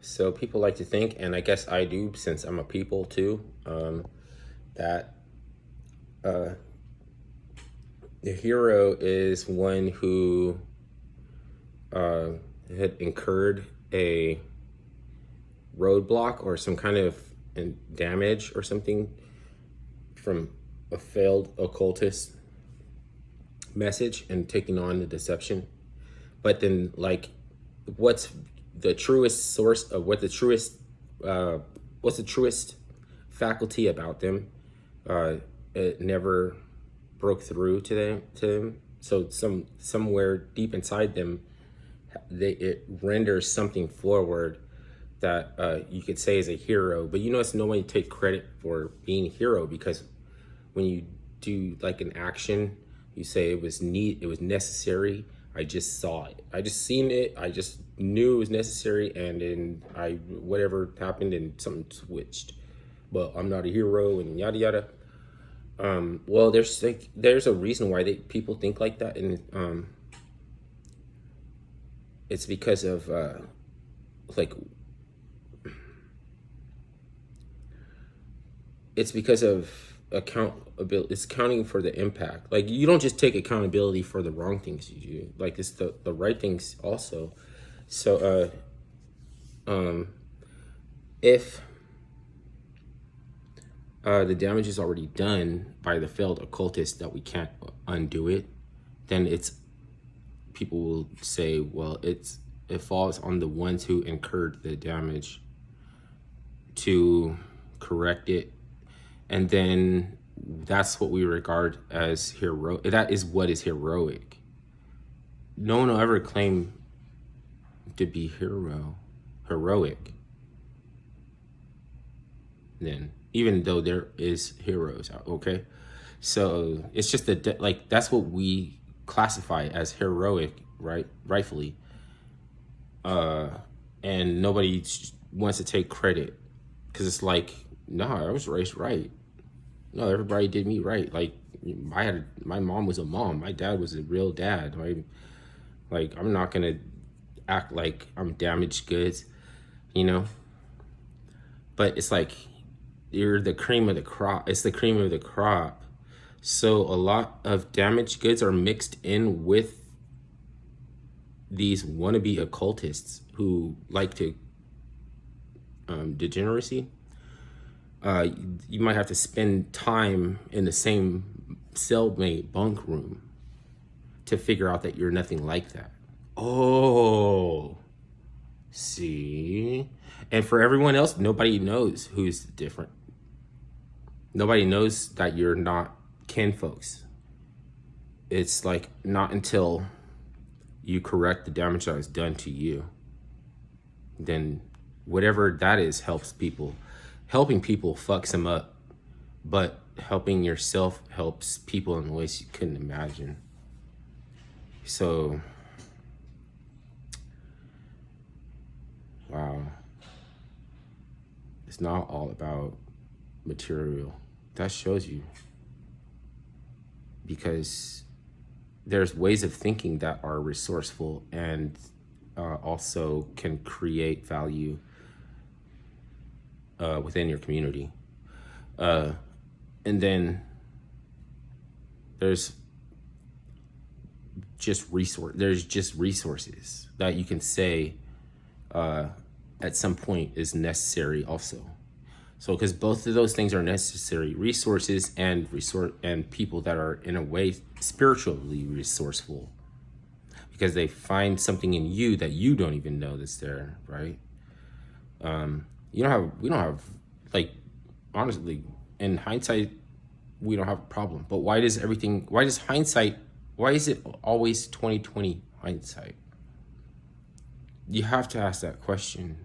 So people like to think, and I guess I do since I'm a people too, that the hero is one who uh, had incurred a roadblock or some kind of damage or something from a failed occultist message and taking on the deception. But then, like, what's the truest source of uh, what's the truest faculty about them? It never broke through to them. So somewhere deep inside them, it renders something forward that you could say is a hero. But it's no one take credit for being a hero, because when you do like an action, you say it was neat, it was necessary. I just saw it. I just seen it. I just knew it was necessary, and then whatever happened and something switched. But I'm not a hero and yada yada. Well, there's a reason why people think like that, and it's because of like it's because of accountability. It's accounting for the impact. Like, you don't just take accountability for the wrong things you do. Like, it's the right things also. So if the damage is already done by the failed occultist, that we can't undo it, then people will say, well, it falls on the ones who incurred the damage to correct it. And then that's what we regard as hero. That is what is heroic. No one will ever claim to be heroic. Then, even though there is heroes out, okay? So it's just like, that's what we classify as heroic, right? Rightfully. And nobody wants to take credit, because it's like, nah, I was raised right. No, everybody did me right. Like, my mom was a mom. My dad was a real dad. Like, I'm not gonna act like I'm damaged goods, you know. But it's like, you're the cream of the crop. It's the cream of the crop. So a lot of damaged goods are mixed in with these wannabe occultists who like to degeneracy. You might have to spend time in the same cellmate bunk room to figure out that you're nothing like that. Oh, see? And for everyone else, nobody knows who's different. Nobody knows that you're not kin folks. It's like, not until you correct the damage that was done to you, then whatever that is helps people. Helping people fucks them up, but helping yourself helps people in ways you couldn't imagine. So, wow. It's not all about material. That shows you. Because there's ways of thinking that are resourceful and also can create value within your community. And then there's just resources that you can say at some point is necessary also. So, because both of those things are necessary, resources and people that are in a way spiritually resourceful, because they find something in you that you don't even know that's there, right? We don't have, like, honestly, in hindsight, we don't have a problem. But why is it always 2020 hindsight? You have to ask that question.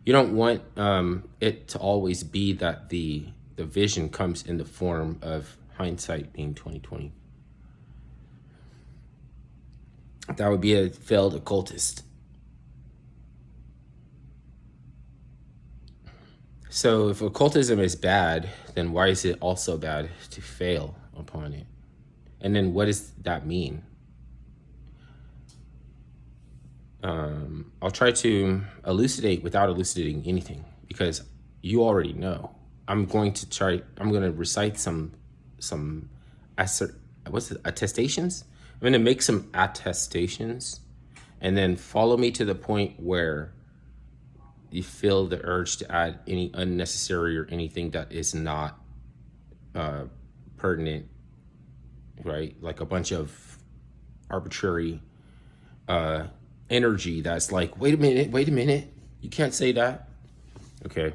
You don't want it to always be that the vision comes in the form of hindsight being 2020. That would be a failed occultist. So if occultism is bad, then why is it also bad to fail upon it? And then what does that mean? I'll try to elucidate without elucidating anything because you already know. I'm going to recite some attestations. I'm going to make some attestations and then follow me to the point where you feel the urge to add any unnecessary or anything that is not pertinent, right? Like a bunch of arbitrary energy that's like, wait a minute, you can't say that. Okay.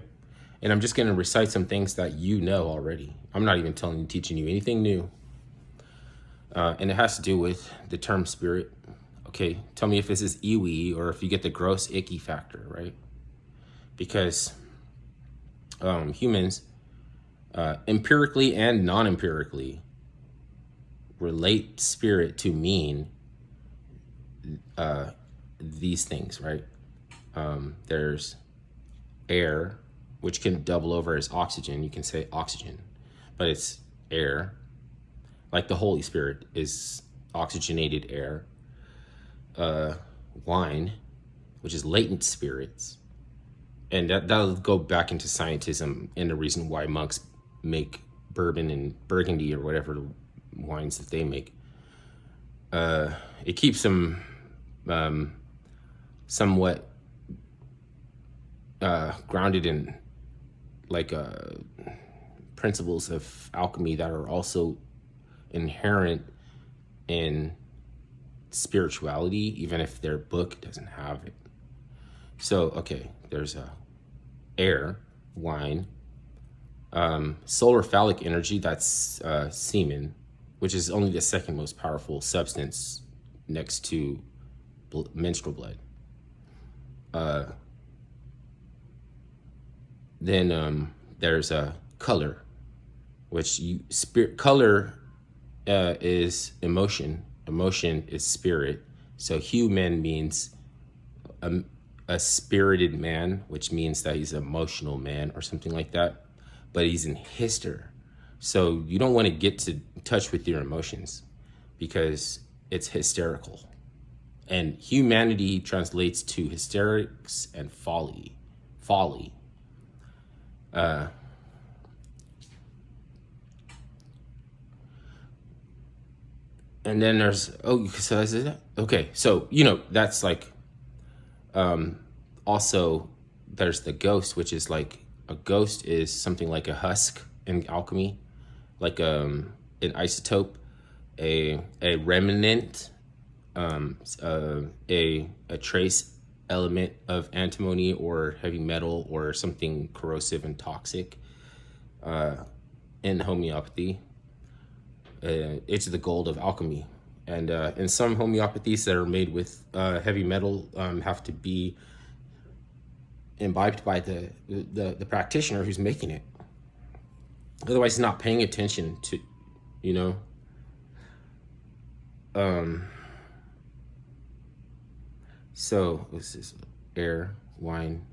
And I'm just going to recite some things that you know already. I'm not even teaching you anything new. And it has to do with the term spirit. Okay. Tell me if this is EWE or if you get the gross icky factor, right? Because humans, empirically and non-empirically, relate spirit to mean these things, right? There's air, which can double over as oxygen. You can say oxygen, but it's air. Like the Holy Spirit is oxygenated air. Wine, which is latent spirits. And that'll go back into scientism and the reason why monks make bourbon and Burgundy or whatever wines that they make. It keeps them somewhat grounded in like principles of alchemy that are also inherent in spirituality, even if their book doesn't have it. So, okay, there's air, wine, solar phallic energy, that's semen, which is only the second most powerful substance next to menstrual blood. Then there's a color, which color is emotion. Emotion is spirit. So human means a spirited man, which means that he's an emotional man or something like that. But he's in hyster. So you don't want to get to touch with your emotions because it's hysterical. And humanity translates to hysterics and folly. And then there's, so is it? Okay, so, that's like, also there's the ghost, which is like, a ghost is something like a husk in alchemy, like an isotope, a remnant, a trace element of antimony or heavy metal or something corrosive and toxic in homeopathy. It's the gold of alchemy. And in some homeopathies that are made with heavy metal have to be imbibed by the practitioner who's making it. Otherwise, he's not paying attention to, So what's this? Air, wine,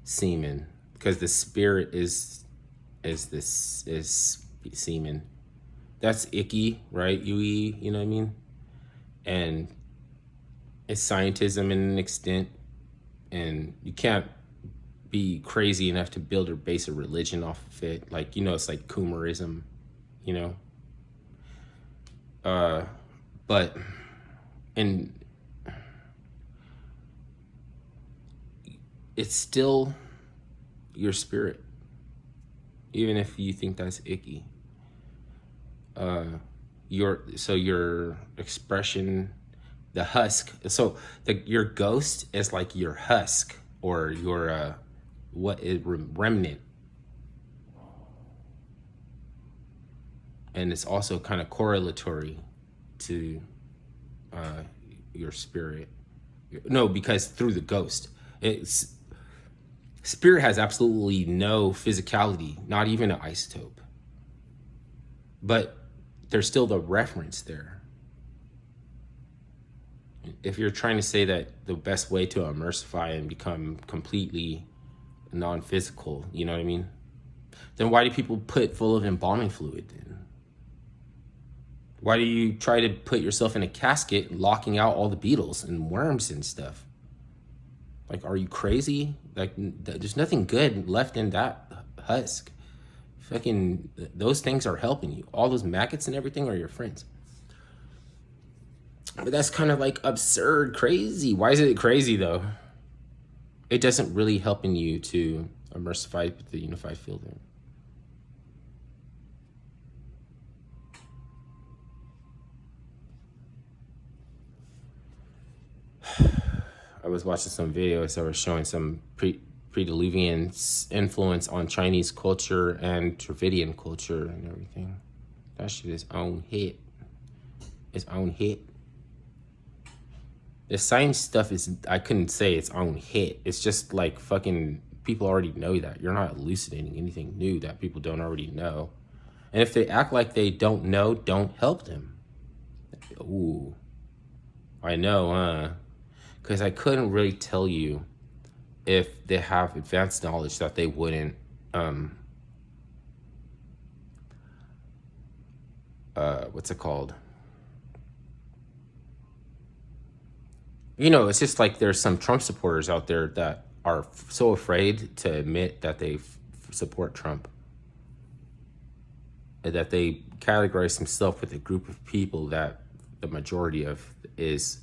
semen, because the spirit is semen. That's icky, right? You know what I mean? And it's scientism in an extent, and you can't be crazy enough to build or base a religion off of it. Like, it's like Coomerism, but it's still your spirit, even if you think that's icky. Your expression, the husk. So your ghost is like your husk or your remnant, and it's also kind of correlatory to your spirit. No, because through the ghost, spirit has absolutely no physicality, not even an isotope. But there's still the reference there. If you're trying to say that the best way to immersify and become completely non-physical, you know what I mean? Then why do people put full of embalming fluid in? Why do you try to put yourself in a casket, locking out all the beetles and worms and stuff? Like, are you crazy? Like, there's nothing good left in that husk. Fucking, those things are helping you. All those maggots and everything are your friends. But that's kind of like absurd, crazy. Why is it crazy though? It doesn't really helping you to immersify the unified field. I was watching some videos that were showing some pre-Diluvian influence on Chinese culture and Dravidian culture and everything. That shit is on hit. It's on hit. The science stuff is, I couldn't say it's on hit. It's just like fucking, people already know that. You're not elucidating anything new that people don't already know. And if they act like they don't know, don't help them. Ooh. I know, huh? Because I couldn't really tell you if they have advanced knowledge that they wouldn't, what's it called? You know, it's just like there's some Trump supporters out there that are so afraid to admit that they support Trump, that they categorize themselves with a group of people that the majority of is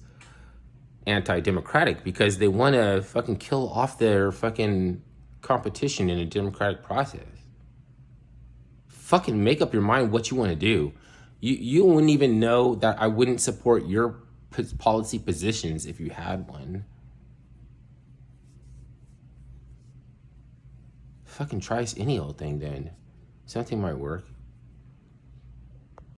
anti-democratic, because they want to fucking kill off their fucking competition in a democratic process. Fucking make up your mind what you want to do. You wouldn't even know that I wouldn't support your policy positions if you had one. Fucking try any old thing then. Something might work.